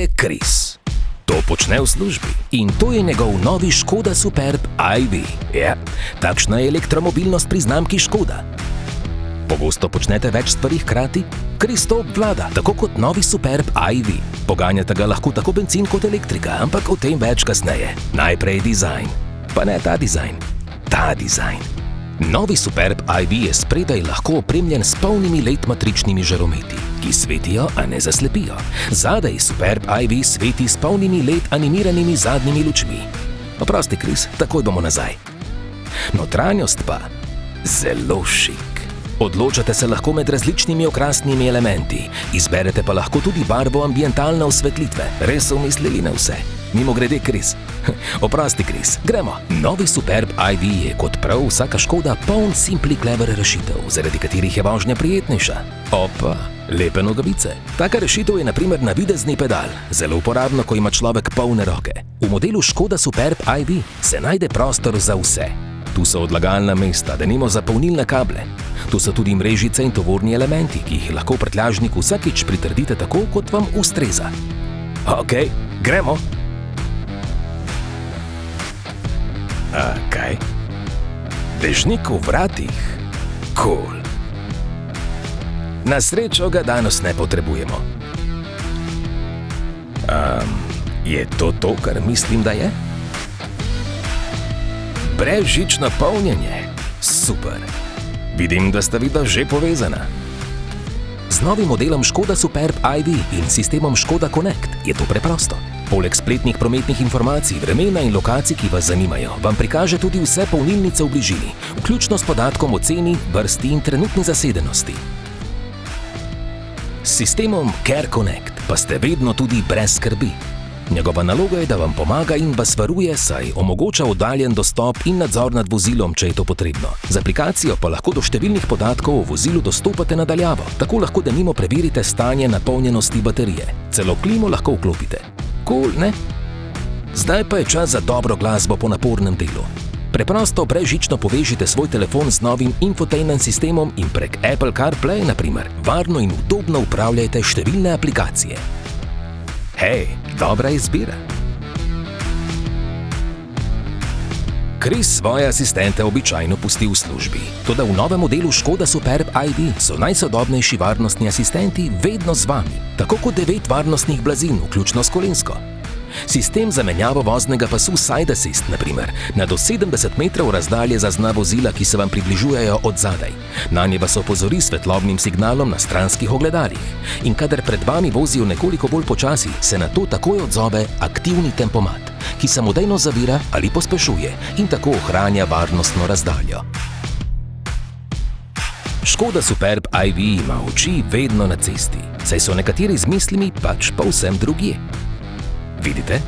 je Kris. To počne v službi in to je njegov novi Škoda Superb i.V. Ja, takšna je elektromobilnost pri znamki Škoda. Pogosto počnete več stvari hkrati? Kris to obvlada, tako kot novi Superb i.V. Poganjate ga lahko tako bencin kot elektrika, ampak o tem več kasneje. Najprej dizajn. Pa ne ta dizajn. Ta dizajn. Novi Superb i.V. je spredaj lahko opremljen s polnimi LED matričnimi žarometi, ki svetijo, a ne zaslepijo. Zadaj Superb i.V. sveti s polnimi LED animiranimi zadnjimi lučmi. Oprosti, Kris, takoj bomo nazaj. Notranjost pa zelo šik. Odločate se lahko med različnimi okrasnimi elementi, izberete pa lahko tudi barvo ambientalne osvetlitve. Res so mislili na vse. Mimogrede, Kris. Oprosti, Kris, gremo. Novi Superb i.V. je kot prav vsaka Škoda poln Simply Clever rešitev, zaradi katerih je vožnja prijetnejša. Opa, lepe nogavice. Taka rešitev je na primer navidezni pedal, zelo uporabno, ko ima človek polne roke. V modelu Škoda Superb i.V. se najde prostor za vse. Tu so odlagalna mesta, denimo za polnilne kable. Tu so tudi mrežice in tovorni elementi, ki jih lahko v prtljažniku vsakič pritrdite tako, kot vam ustreza. Okej, gremo. Kaj? Dežnik v vratih? Cool. Na srečo ga danes ne potrebujemo. Je to, kar mislim, da je? Brezžično polnjenje. Super. Vidim, da sta vidva že povezana. Z novim modelom Škoda Superb i.V. in sistemom Škoda Connect je to preprosto. Poleg spletnih prometnih informacij, vremena in lokacij, ki vas zanimajo, vam prikaže tudi vse polnilnice v bližini, vključno s podatkom o ceni, vrsti in trenutni zasedenosti. S sistemom Care Connect pa ste vedno tudi brez skrbi. Njegova naloga je, da vam pomaga in vas varuje, saj omogoča oddaljen dostop in nadzor nad vozilom, če je to potrebno. Z aplikacijo pa lahko do številnih podatkov o vozilu dostopate nadaljavo. Tako lahko denimo preverite stanje napolnjenosti baterije. Celo klimo lahko vklopite. Cool, ne? Zdaj pa je čas za dobro glasbo po napornem delu. Preprosto brezžično povežite svoj telefon z novim infotainment sistemom in prek Apple CarPlay, na primer, varno in udobno upravljajte številne aplikacije. Hej, dobra izbira. Kris svoje asistente običajno pusti v službi. Toda v novem modelu Škoda Superb i.V. so najsodobnejši varnostni asistenti vedno z vami, tako kot 9 varnostnih blazin, vključno s kolensko. Sistem za menjavo voznega pasu Side Assist, na primer, na do 70 metrov razdalje zazna vozila, ki se vam približujejo od zadaj. Nanje vas opozori s svetlobnim signalom na stranskih ogledalih. In kadar pred vami vozijo nekoliko bolj počasi, se na to takoj odzove aktivni tempomat, ki samodejno zavira ali pospešuje in tako ohranja varnostno razdaljo. Škoda Superb i.V. ima oči vedno na cesti, saj so nekateri z mislimi pač povsem drugje. Vidite?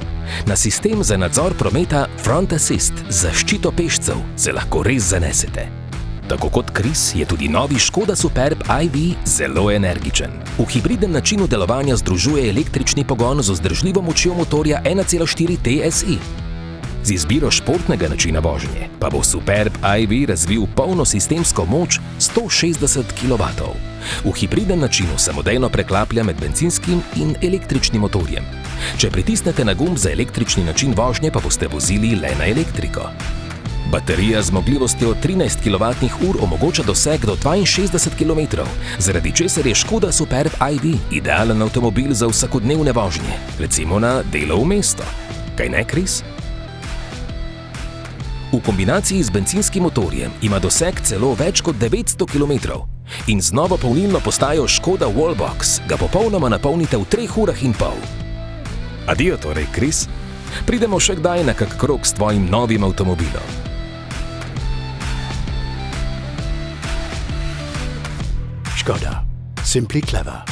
Na sistem za nadzor prometa Front Assist z zaščito pešcev se lahko res zanesete. Tako kot Kris je tudi novi Škoda Superb i.V. zelo energičen. V hibridnem načinu delovanja združuje električni pogon z vzdržljivo močjo motorja 1,4 TSI. Z izbiro športnega načina vožnje pa bo Superb i.V. razvil polno sistemsko moč 160 kW. V hibridnem načinu samodejno preklaplja med bencinskim in električnim motorjem. Če pritisnete na gumb za električni način vožnje, pa boste vozili le na elektriko. Baterija z zmogljivostjo 13 kWh omogoča doseg do 62 km, zaradi česar je Škoda Superb i.V. idealen avtomobil za vsakodnevne vožnje, recimo na delo v mesto. Kaj ne, Kris? V kombinaciji z bencinskim motorjem ima doseg celo več kot 900 km. In z novo polnilno postajo Škoda Wallbox ga popolnoma napolnite v 3 urah in pol. Adijo torej, Kris. Pridemo še kdaj na kak krog s tvojim novim avtomobilom. Škoda. Simply Clever.